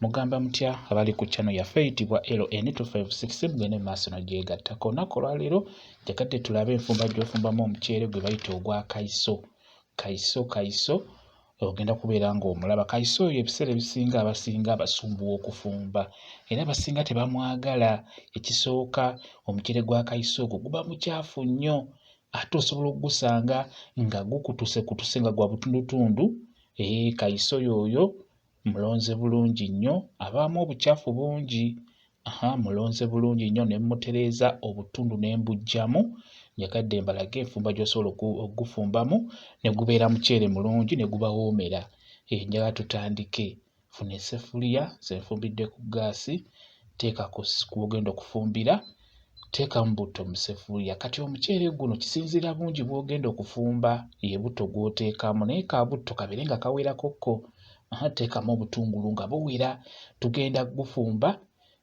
Mugamba mutya abali ku channel yaffe eyitibwa LN256 mugende maaso nagyegattako. Olunaku olwaleero njagadde tulabe enfumba gy'ofumbamu omuceere gwe bayita ogwa kayiso. Kayiso ogenda kubeera ng'omulaba. Kayiso oyo ebiseera ebisinga abasinga abasumbuwa okufumba era abasinga tebamwagala. Ekisooka, omuceere gwa kayiso ogwo guba mukyafu nnyo ate osobola okugusanga nga gukutuse nga gwa butundutundu. Kayiso yoyo mulonze bulungi nnyo, abaamu obukyafu bungi. Mulonze bulungi nnyo ne mutereeza obutundu ne mbuggyamu. Njagadde mbalage enfumba gy'osobola okugufumbamu ne gubeera muceere mulungi ne gubawoomera. Njagala tutandike. Funa esseffuliya, ze nfumbidde ku ggaasi, teeka kw'ogenda okufumbira, teekamu butto mu sseffuliya. Kati omuceere guno kisinziira bungi bw'ogenda okufumba ye butto gw'oteekamu, naye ka butto kabeere nga kawerakokko. Teekamu obutungulu nga buwera. Tugenda gufumba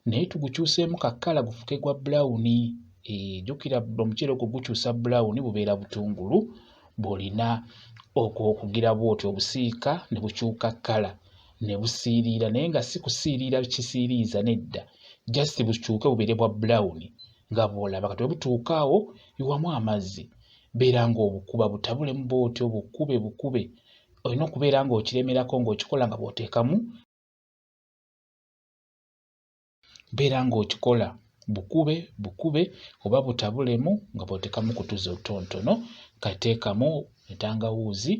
naye tugukyuseemu ka kkala gufuuke gwa bulawuni. Jjukira omuceere ogwo gukyusa bulawuni bubeera butungulu. Bw'olina okugira bw'otyo obusiika ne bukyuka kkala ne busiiriira, naye nga si kusiiriira kisiiriiza, nedda, just bukyuke bubeere bwa bulawuni nga bw'olaba. Kati bwe butuuka awo yiwamu amazzi, beera ng'obukuba butabulemu bw'otyo, bukube. Olina okubeera ng'okiremerako ng'okikola nga bw'oteekamu, beera ng'okikola bukube oba butabulemu nga bw'oteekamu kutuzi otonotono. Kateekamu entangawuuzi,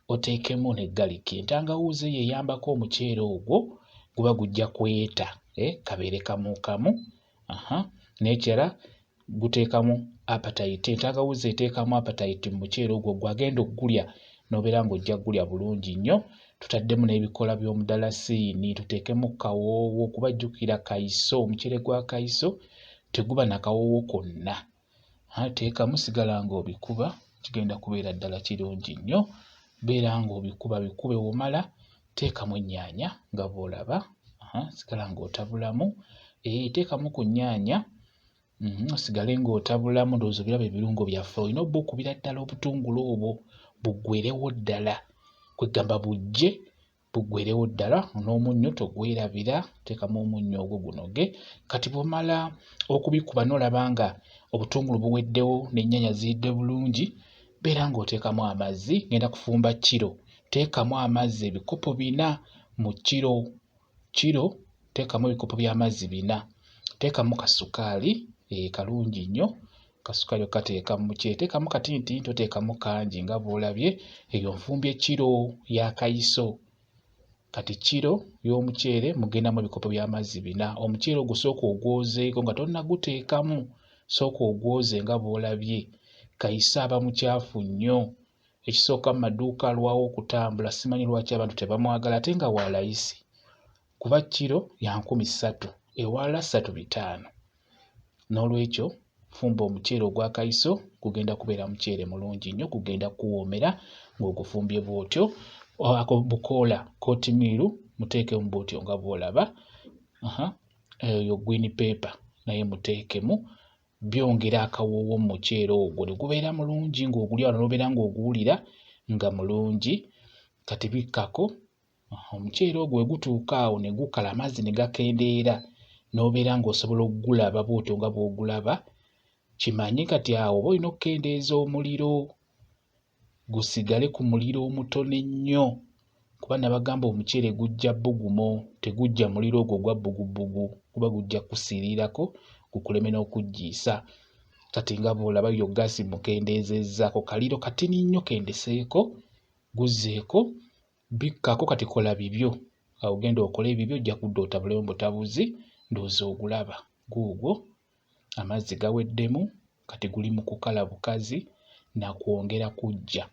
oteekemu ne galiki. Entangawuuzi eyo eyambako omuceere ogwo guba gujja kweta, kabeere kamukamu. N'ekirala guteekamu appetite. Entangawuuzi eteekamu appetite mu muceere ogwo gw'agenda okugulya n'obeera ng'ojja gulya bulungi nnyo. Tutaddemu n'ebikola by'omudalasini, tuteekemu kawoowo kuba jjukira kayiso, omuceere gwa kayiso teguba na kawoowo konna. Teekamu, sigala ng'obikuba, kigenda kubeera ddala kirungi nnyo. Beera ng'obikuba bikube, w'omala teekamu ennyaanya nga bw'olaba. Sigala ng'otabulamu, teekamu ku nnyaanya, osigale ng'otabulamu. Ndowooza obiraba ebirungo byaffe. Olina obba okubira ddala obutungulu obwo buggwerewo ddala, kwegamba buggwerewo ddala. N'omunnyo togwerabira, teekamu omunnyo ogwo gunoge. Kati bw'omala okubikuba n'olaba nga obutungulu buweddewo n'ennyaanya ziridde bulungi, beera ng'oteekamu amazzi. Ngenda kufumba kiro, teekamu amazzi ebikopo 4 mu kiro, teekamu ebikopo by'amazzi 4. Teekamu kasukaali kalungi nnyo, kasukaali okateeka mu muceere. Teekamu katintinto, teekamu kangi nga bw'olabye. Eyo nfumbye kiro ya kayiso. Kati kiro y'omuceere mugendamu ebikopo by'amazzi 4. Omuceere ogwo sooka ogwozeeko nga tonnaguteekamu, sooka ogwoze nga bw'olabye. Kayiso aba mukyafu nnyo. Ekisooka mu maduuka alwawo okutambula, simanyi lwaki abantu tebamwagala ate nga wa layisi. Kuba kiro ya 30, ewalala 35. N'olwekyo fumba omuceere ogwa kayiso, gugenda kubeera muceere mulungi nnyo, gugenda kuwoomera ng'ogufumbye bw'otyo. Bukoola kootimiiru muteekemu bw'otyo nga bw'olaba. Eyo green pepper naye muteekemu, byongera akawoowo mu muceere ogwo ne gubeera mulungi ng'ogulya wano n'obeera ng'oguwulira nga mulungi. Kati bikkako omuceere ogwo we gutuuka awo ne gukala, amazzi ne gakendeera, n'obeera ng'osobola okugulaba bw'otyo nga bw'ogulaba. Kimanyi kati awo oba olina okukendeeza omuliro, gusigale ku muliro omutono ennyo, kuba nabagamba omuceere gujja bbugumo, tegujja muliro ogwo gwa bbugubugu, kuba gujja kusiirirako gukuleme n'okuggiisa. Kati nga bw'olaba yo ggaasi mukendeezezzaako, kaliro katini nnyo kendeseeko, guzzeeko, bikkako. Kati kola bibyo, awo genda okole ebibyo, ojja kudda otabulemu butabuzi. Ndowooza ogulaba guugwo, amazzi gaweddemu, kati guli mu kukala bukazi na kwongera kujja.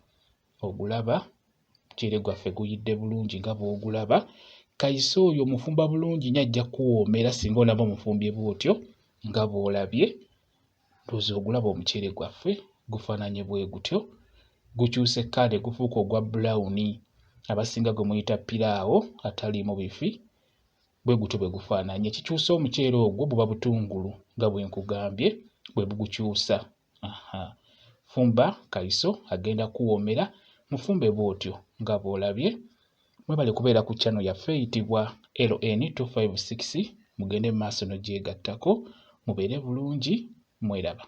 Ogulaba omuceere gwaffe guyidde bulungi nga bw'ogulaba. Kayiso oyo mufumba bulungi nnyo, ajja kuwoomera singa onaba omufumbye bw'otyo nga bw'olabye. Ndowooza ogulaba omuceere gwaffe gufaananye bwe gutyo, gukyuse kkala ne gufuuka ogwa bulawuni. Abasinga gwe muyita piraawo ataliimu bifi, bwe gutyo bwe gufaananye. Ekikyusa omuceere ogwo buba butungulu nga bwe nkugambye, bwe bugukyusa. Fumba kayiso agenda kuwoomera, mufumbe bw'otyo nga bw'olabye. Mwebale kubeera ku channel yaffe eyitibwa LN256 mugende mu maaso n'ogyegattako mubeere bulungi mweraba.